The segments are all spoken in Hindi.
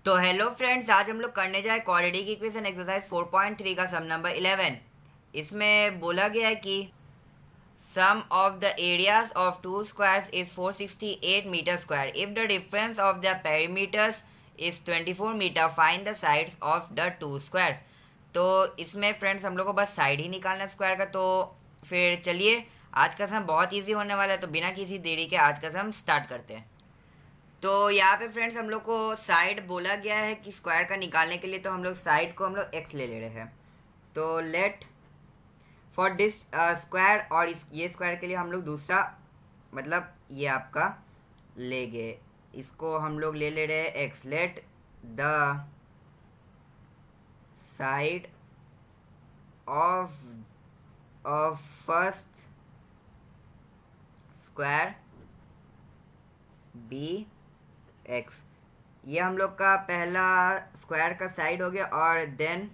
तो हेलो फ्रेंड्स, आज हम लोग करने जाए क्वाड्रेटिक इक्वेशन एक्सरसाइज 4.3 का सम नंबर 11। इसमें बोला गया है कि sum of the areas of two squares is 468 metre square if the difference of the perimeters is 24 metre, find the sides of the two squares. तो इसमें फ्रेंड्स हम लोग को बस साइड ही निकालना है स्क्वायर का। तो फिर चलिए, आज का सम बहुत ईजी होने वाला है, तो बिना किसी देरी के आज का सम स्टार्ट करते हैं। तो यहाँ पे फ्रेंड्स हम लोग को साइड बोला गया है कि स्क्वायर का निकालने के लिए, तो हम लोग साइड को हम लोग एक्स ले रहे हैं। तो लेट फॉर दिस स्क्वायर, और ये स्क्वायर के लिए हम लोग दूसरा, मतलब ये आपका ले गए, इसको हम लोग ले रहे हैं x. Let the side of first square be x. ये हम लोग का पहला स्क्वायर का साइड हो गया। और then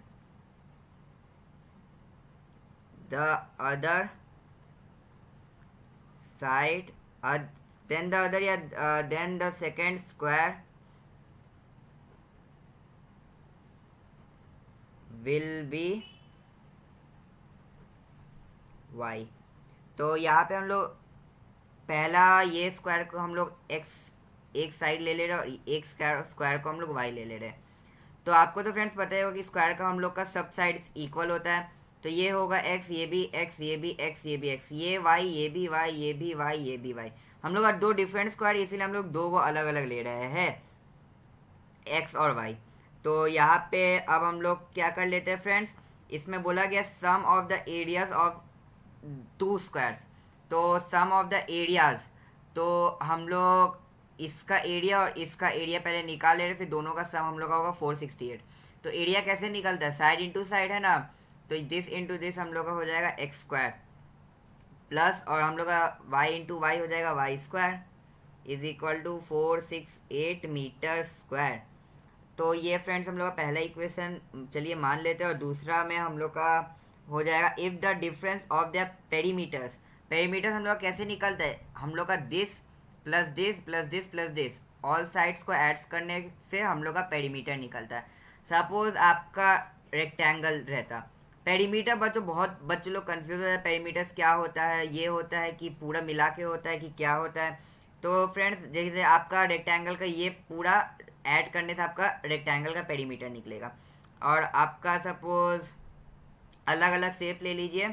the other side, then the other या then the second square will be Y. तो यहाँ पे हम लोग पहला ये स्क्वायर को हम लोग एक्स एक साइड ले रहे और एक स्क्वायर को हम लोग वाई ले रहे हैं। तो आपको तो फ्रेंड्स पता ही होगा कि स्क्वायर का हम लोग का सब साइड्स इक्वल होता है। तो ये होगा एक्स, ये भी एक्स, ये भी एक्स, ये भी एक्स, ये वाई, ये भी वाई, ये भी वाई, ये भी वाई। हम लोग का दो डिफरेंट स्क्वायर, इसीलिए हम लोग दो को अलग अलग ले रहे हैं, एक्स और वाई। तो यहाँ पे अब हम लोग क्या कर लेते हैं फ्रेंड्स, इसमें बोला गया sum of the areas of two squares. तो सम ऑफ द एरियाज, तो हम लोग इसका एरिया और इसका एरिया पहले निकाल ले रहे, फिर दोनों का सम हम लोग का होगा 468। तो एरिया कैसे निकलता है, साइड इंटू साइड है ना। तो दिस इंटू दिस हम लोग का हो जाएगा एक्स स्क्वायर, प्लस और हम लोग का वाई इंटू वाई हो जाएगा y square, is equal to 468 metre square. तो ये फ्रेंड्स हम लोग का पहला इक्वेशन चलिए मान लेते हैं। और दूसरा में हम लोग का हो जाएगा if the difference of the perimeters. Perimeters हम लोग कैसे निकलता है, हम लोग का this plus this plus this plus this, all sides को ऐड्स करने से हम लोग का पेरीमीटर निकलता है। सपोज आपका रेक्टेंगल रहता, पेरीमीटर बच्चों बहुत बच्चे लोग कंफ्यूज होता है, पेरीमीटर्स क्या होता है, ये होता है कि पूरा मिला के होता है कि क्या होता है। तो फ्रेंड्स जैसे आपका रेक्टेंगल का ये पूरा ऐड करने से आपका रेक्टेंगल का पेरीमीटर निकलेगा। और आपका सपोज अलग अलग शेप ले लीजिए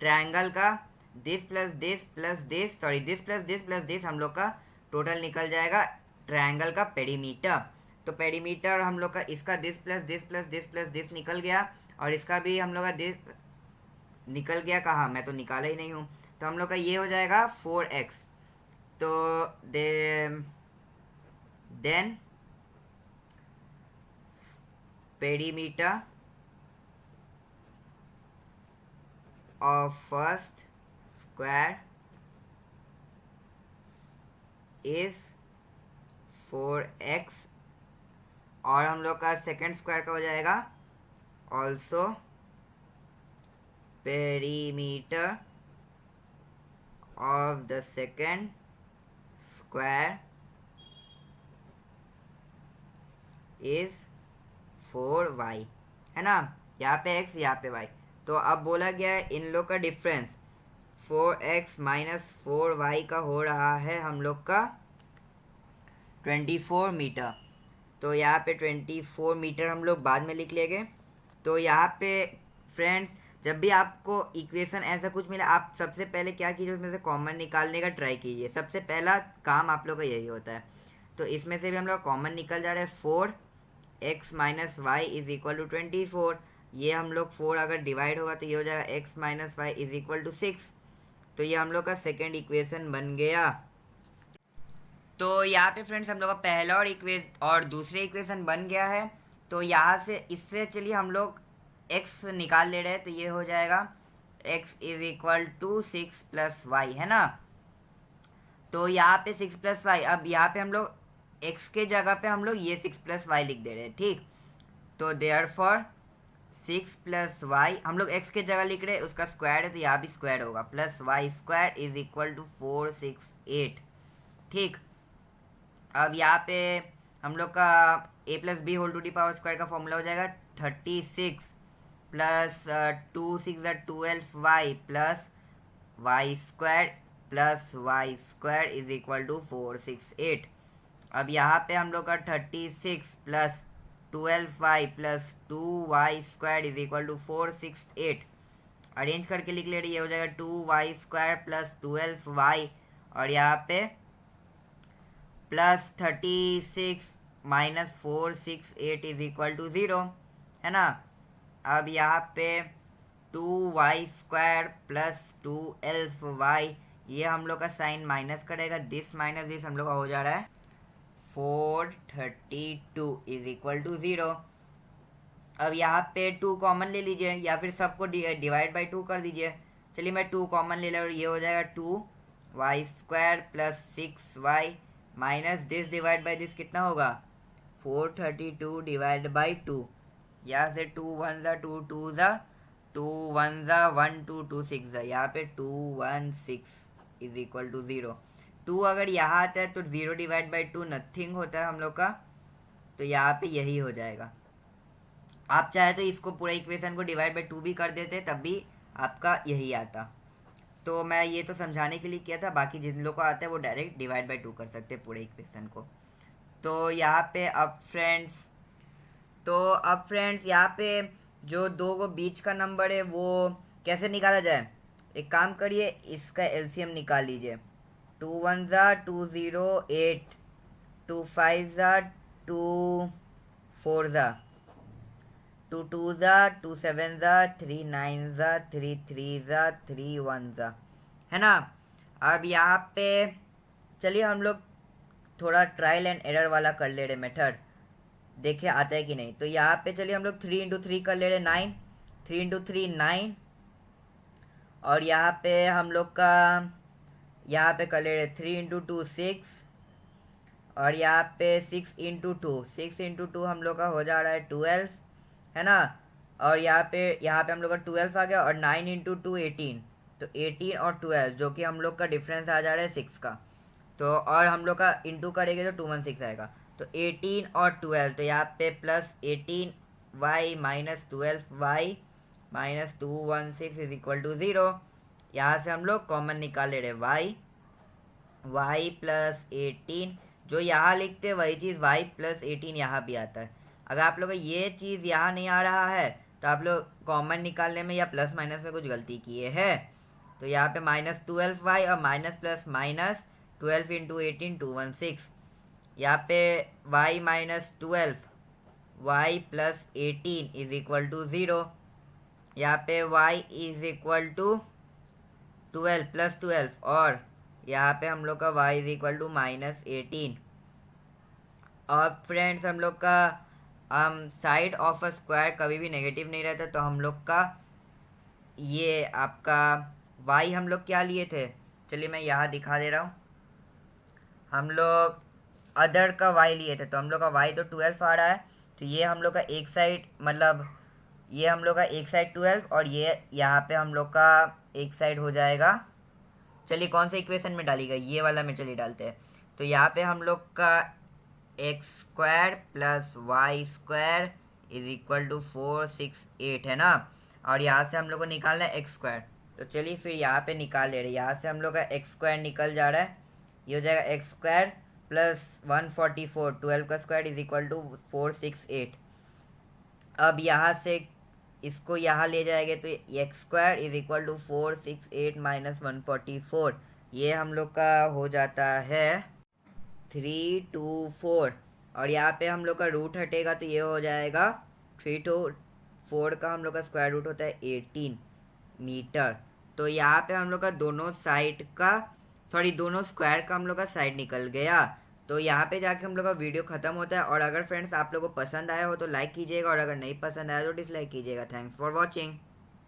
ट्रायंगल का, this plus this plus this, sorry this plus this plus this, हम लोग का टोटल निकल जाएगा ट्रायंगल का पेरीमीटर। तो पेरीमीटर हम लोग का इसका this plus this plus this plus this निकल गया, और इसका भी हम लोग का दिस निकल गया। कहाँ, मैं तो निकाला ही नहीं हूँ। तो हम लोग का ये हो जाएगा 4x। तो then perimeter of first square is 4x, और हम लोग का सेकेंड स्क्वायर का हो जाएगा also perimeter of the second square is 4y, है ना। यहाँ पे x, यहाँ पे y। तो अब बोला गया है इन लोग का डिफरेंस 4x माइनस 4y का हो रहा है हम लोग का 24 मीटर। तो यहाँ पे 24 मीटर हम लोग बाद में लिख लेंगे। तो यहाँ पे फ्रेंड्स जब भी आपको इक्वेशन ऐसा कुछ मिला, आप सबसे पहले क्या कीजिए, उसमें से कॉमन निकालने का ट्राई कीजिए। सबसे पहला काम आप लोग का यही होता है। तो इसमें से भी हम लोग कॉमन निकल जा रहा है, 4x minus y is equal to 24। ये हम लोग 4 अगर डिवाइड होगा तो ये हो जाएगा x minus y is equal to 6। तो ये हम लोग का सेकेंड इक्वेशन बन गया। तो यहाँ पे फ्रेंड्स हम लोग का पहला और दूसरे इक्वेशन बन गया है। तो यहाँ से इससे चलिए हम लोग x निकाल ले रहे हैं। तो ये हो जाएगा x is equal to 6 plus y, है ना। तो यहाँ पे 6 प्लस वाई, अब यहाँ पे हम लोग x के जगह पे हम लोग ये 6 प्लस वाई लिख दे रहे हैं, ठीक। तो देयरफॉर 6 प्लस वाई हम लोग x के जगह लिख रहे हैं, उसका स्क्वायर है तो यहाँ भी स्क्वायर होगा, plus Y square is equal to 468, ठीक। अब यहाँ पे हम लोग का A plus B whole to the power square का फॉर्मूला हो जाएगा 36 plus 2 6 12 y plus Y square is equal to 468। अब यहाँ पे हम लोग का 36 plus 12y plus 2y square is equal to 468 arrange करके लिख ले रही है, हो जाएगा 2y स्क्वायर प्लस 12y और यहाँ पे plus 36 minus 468 is equal to 0 है ना। अब यहाँ पे 2y स्क्वायर प्लस 12y ये हम लोग का साइन माइनस करेगा, दिस माइनस दिस हम लोग का हो जा रहा है 432 इज इक्वल टू 0। अब यहाँ पे 2 कॉमन ले लीजिए या फिर सबको डिवाइड बाई 2 कर दीजिए। चलिए मैं 2 कॉमन ले लूँ, ये हो जाएगा 2y square plus 6y minus this divide by this कितना होगा 432 डिवाइड बाई 2। यहाँ से 2 1 ज़ा 2 2 ज़ा 2 1 ज़ा 1 2 2 6 ज़ा, यहाँ पे 2 1 6 इज इक्वल टू 0। 2 अगर यहाँ आता है तो 0 डिवाइड बाई 2 नथिंग होता है हम लोग का, तो यहाँ पे यही हो जाएगा। आप चाहे तो इसको पूरा इक्वेशन को डिवाइड बाई 2 भी कर देते तब भी आपका यही आता। तो मैं ये तो समझाने के लिए किया था, बाकी जिन लोगों को आता है वो डायरेक्ट डिवाइड बाई 2 कर सकते हैं पूरे इक्वेशन को। तो यहाँ पे अब फ्रेंड्स यहाँ पे जो दो को बीच का नंबर है वो कैसे निकाला जाए, एक काम करिए इसका एलसीएम निकाल लीजिए। 2 1 ज़ा 2 0 8 2 5 ज़ा 2 4 ज़ा 2 2 ज़ा 2 7 ज़ा 3 9 ज़ा 3 3 ज़ा 3 1 ज़ा, है ना। अब यहाँ पे चलिए हम लोग थोड़ा ट्रायल एंड एरर वाला कर ले रहे मेथड, देखे आता है कि नहीं। तो यहाँ पे चलिए हम लोग 3 × 3 कर ले रहे 9, 3 × 3 9 और यहाँ पे हम लोग का यहाँ पे कर ले रहे 3 × 2 6 और यहाँ पे 6 × 2 हम लोग का हो जा रहा है 12, है ना। और यहाँ पे हम लोग का 12 आ गया और 9 × 2 18, तो 18 और 12 जो कि हम लोग का डिफरेंस आ जा रहा है 6 का, तो और हम लोग का इंटू करेंगे तो 216 आएगा, तो 18 और 12, तो यहाँ पे plus 18y minus 12y minus 216 is equal to 0। यहाँ से हम लोग कॉमन निकाल ले रहे y प्लस 18, जो यहाँ लिखते हैं वही चीज़ y प्लस 18 यहाँ भी आता है। अगर आप लोग को ये चीज़ यहाँ नहीं आ रहा है तो आप लोग कॉमन निकालने में या प्लस माइनस में कुछ गलती किए हैं। तो यहाँ पे माइनस 12y और माइनस प्लस माइनस 12 × 18 216, यहाँ पे y minus 12 y plus 18 is equal to 0, यहाँ पे y is equal to 12 plus 12 और यहाँ पे हम लोग का y is equal to minus 18। और फ्रेंड्स हम लोग का साइड ऑफ अ स्क्वायर कभी भी नेगेटिव नहीं रहता, तो हम लोग का ये आपका y हम लोग क्या लिए थे, चलिए मैं यहाँ दिखा दे रहा हूँ। हम लोग अदर का y लिए थे, तो हम लोग का y तो 12 आ रहा है, तो ये हम लोग का एक साइड मतलब ये हम लोग का एक साइड 12 और ये यहाँ पे हम लोग का एक साइड हो जाएगा। चलिए कौन से इक्वेशन में डालेगा, ये वाला में चलिए डालते हैं। तो यहाँ पे हम लोग का x square plus Y square is equal to 468 है ना, और यहाँ से हम लोग को निकालना है एक्स स्क्वायर। तो चलिए फिर यहाँ पे निकाल ले रहे हैं, यहाँ से हम लोग का एक्स स्क्वायर निकल जा रहा है, ये हो जाएगा एक्स स्क्वायर प्लस 144, 12 का स्क्वायर इज इक्वल टू 468। अब यहाँ से इसको यहाँ ले जाएंगे तो x square is equal to 468 minus 144, ये हम लोग का हो जाता है 324, और यहाँ पे हम लोग का रूट हटेगा तो ये हो जाएगा 324 का हम लोग का स्क्वायर रूट होता है 18 मीटर। तो यहाँ पे हम लोग का दोनों स्क्वायर का हम लोग का साइड निकल गया। तो यहाँ पे जाके हम लोग का वीडियो खत्म होता है। और अगर फ्रेंड्स आप लोगों को पसंद आया हो तो लाइक कीजिएगा, और अगर नहीं पसंद आया तो डिसलाइक कीजिएगा। Thanks for watching.